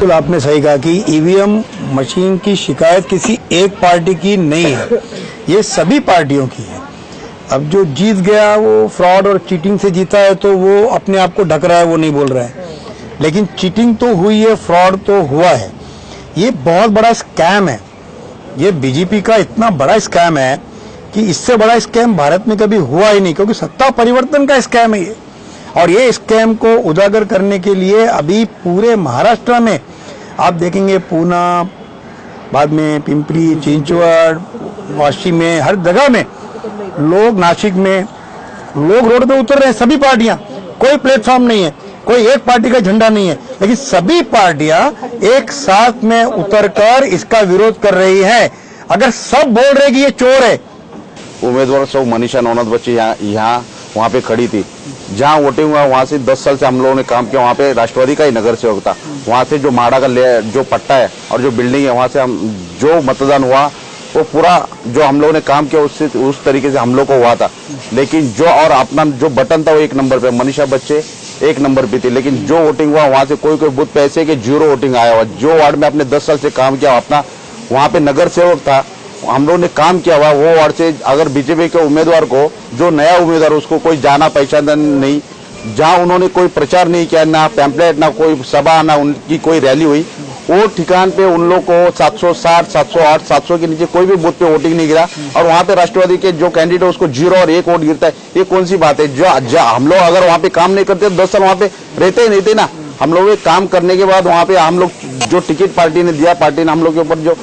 बिल्कुल आपने सही कहा कि ईवीएम मशीन की शिकायत किसी एक पार्टी की नहीं है, ये सभी पार्टियों की है। अब जो जीत गया वो फ्रॉड और चीटिंग से जीता है तो वो अपने आप को ढक रहा है, वो नहीं बोल रहा है, लेकिन चीटिंग तो हुई है, फ्रॉड तो हुआ है। ये बहुत बड़ा स्कैम है, ये बीजेपी का इतना बड़ा स्कैम है कि इससे बड़ा स्कैम भारत में कभी हुआ ही नहीं, क्योंकि सत्ता परिवर्तन का स्कैम है ये। और ये स्कैम को उजागर करने के लिए अभी पूरे महाराष्ट्र में आप देखेंगे, पूना, बाद में पिंपरी चिंचवड, वाशी में, हर जगह में लोग, नासिक में लोग रोड पे उतर रहे हैं। सभी पार्टियां, कोई प्लेटफॉर्म नहीं है, कोई एक पार्टी का झंडा नहीं है, लेकिन सभी पार्टियां एक साथ में उतरकर इसका विरोध कर रही है। अगर सब बोल रहे कि ये चोर है, उम्मीदवार सब मनीषा नौनत बच्ची यहाँ वहाँ पे खड़ी थी, जहाँ वोटिंग हुआ वहाँ से 10 साल से हम लोगों ने काम किया। वहाँ पे राष्ट्रवादी का ही नगर सेवक था। वहाँ से जो माड़ा का जो पट्टा है और जो बिल्डिंग है, वहाँ से हम जो मतदान हुआ वो पूरा जो हम लोगों ने काम किया उससे उस तरीके से हम लोग को हुआ था। लेकिन जो और अपना जो बटन था वो 1 नंबर पे, मनीषा बच्चे 1 नंबर पे थी। लेकिन जो वोटिंग हुआ वहाँ से कोई बूथ पे ऐसे कि 0 वोटिंग आया हुआ। जो वार्ड में अपने 10 साल से काम किया, अपना वहाँ पे नगर सेवक था, हम लोगों ने काम किया हुआ, वो वार्ड से अगर बीजेपी के उम्मीदवार को, जो नया उम्मीदवार उसको कोई जाना पहचाना नहीं, जहां उन्होंने कोई प्रचार नहीं किया, ना पैम्पलेट, ना कोई सभा, ना उनकी कोई रैली हुई, वो ठिकान पे उन लोग को 760, 708, 700 के नीचे कोई भी बूथ पे वोटिंग नहीं गिरा। और वहां पे राष्ट्रवादी के जो कैंडिडेट उसको 0 और 1 वोट गिरता है। ये कौन सी बात है? जो हम लोग अगर वहां पे काम नहीं करते तो 10 साल वहां पे रहते ही नहीं थे ना। हम लोग काम करने के बाद वहां पे हम लोग जो टिकट पार्टी ने दिया, पार्टी ने हम लोग के ऊपर जो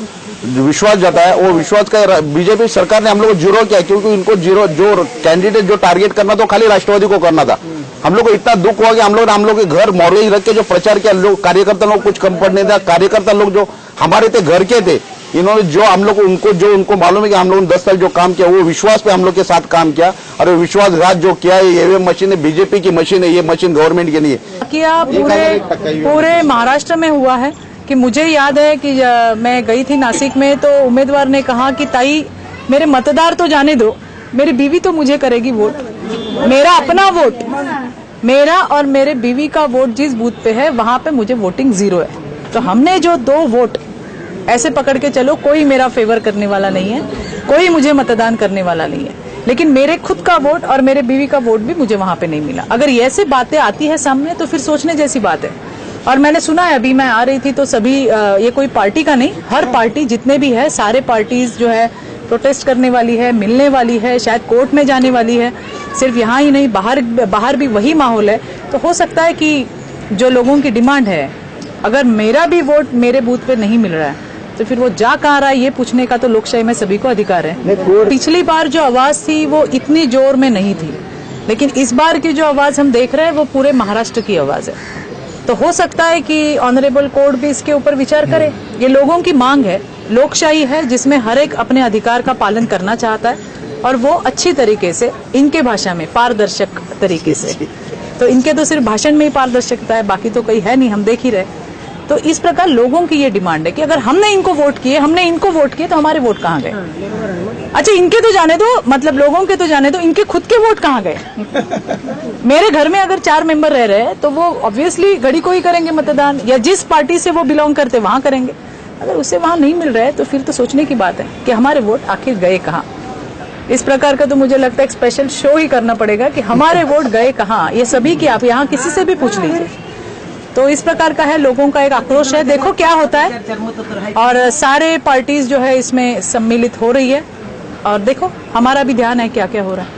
विश्वास जताया, वो विश्वास का बीजेपी सरकार ने हम लोग को 0 किया, क्योंकि इनको 0 जो कैंडिडेट जो टारगेट करना तो खाली राष्ट्रवादी को करना था। हम लोग को इतना दुख हुआ कि हम लोग के घर मॉर्गेज रख के जो प्रचार किया, लोग कार्यकर्ता लोग कुछ कम पड़ने था। कार्यकर्ता लोग जो हमारे थे, घर के थे, इन्होंने जो हम लोग उनको मालूम है कि हम लोगों ने 10 साल जो काम किया, वो विश्वास पे हम लोग के साथ काम किया। और विश्वासघात जो किया है, ये मशीन है, बीजेपी की मशीन है, ये मशीन गवर्नमेंट की नहीं है। क्या पूरे महाराष्ट्र में हुआ है कि मुझे याद है कि मैं गई थी नासिक में, तो उम्मीदवार ने कहा कि ताई मेरे मतदार तो जाने दो, मेरी बीवी तो मुझे करेगी वोट, मेरा अपना वोट, मेरा और मेरे बीवी का वोट जिस बूथ पे है वहां पे मुझे वोटिंग 0 है। तो हमने जो 2 वोट ऐसे पकड़ के चलो, कोई मेरा फेवर करने वाला नहीं है, कोई मुझे मतदान करने वाला नहीं है, लेकिन मेरे खुद का वोट और मेरे बीवी का वोट भी मुझे वहां पे नहीं मिला। अगर ऐसी बातें आती है सामने तो फिर सोचने जैसी बात है। और मैंने सुना है, अभी मैं आ रही थी तो सभी, ये कोई पार्टी का नहीं, हर पार्टी जितने भी है, सारे पार्टीज जो है प्रोटेस्ट करने वाली है, मिलने वाली है, शायद कोर्ट में जाने वाली है। सिर्फ यहाँ ही नहीं, बाहर भी वही माहौल है। तो हो सकता है कि जो लोगों की डिमांड है, अगर मेरा भी वोट मेरे बूथ पे नहीं मिल रहा है तो फिर वो जा कहाँ रहा है, ये पूछने का तो लोकशाही में सभी को अधिकार है। पिछली बार जो आवाज थी वो इतनी जोर में नहीं थी, लेकिन इस बार की जो आवाज हम देख रहे हैं वो पूरे महाराष्ट्र की आवाज है। तो हो सकता है कि ऑनरेबल कोर्ट भी इसके ऊपर विचार करे। ये लोगों की मांग है, लोकशाही है जिसमें हर एक अपने अधिकार का पालन करना चाहता है, और वो अच्छी तरीके से, इनके भाषा में पारदर्शक तरीके से। तो इनके तो सिर्फ भाषण में ही पारदर्शिता है, बाकी तो कहीं है नहीं, हम देख ही रहे। तो इस प्रकार लोगों की ये डिमांड है कि अगर हमने इनको वोट किए, हमने इनको वोट किए, तो हमारे वोट कहाँ गए? अच्छा, इनके तो जाने दो, मतलब लोगों के तो जाने दो, इनके खुद के वोट कहाँ गए? मेरे घर में अगर 4 मेंबर रह रहे हैं तो वो ऑब्वियसली घड़ी को ही करेंगे मतदान, या जिस पार्टी से वो बिलोंग करते वहां करेंगे। अगर उससे वहां नहीं मिल रहा है तो फिर तो सोचने की बात है कि हमारे वोट आखिर गए कहाँ। इस प्रकार का तो मुझे लगता है एक स्पेशल शो ही करना पड़ेगा कि हमारे वोट गए कहाँ। ये सभी की, आप यहाँ किसी से भी पूछ लीजिए। तो इस प्रकार का है, लोगों का एक आक्रोश है। देखो क्या होता है, और सारे पार्टीज जो है इसमें सम्मिलित हो रही है, और देखो हमारा भी ध्यान है क्या क्या हो रहा है।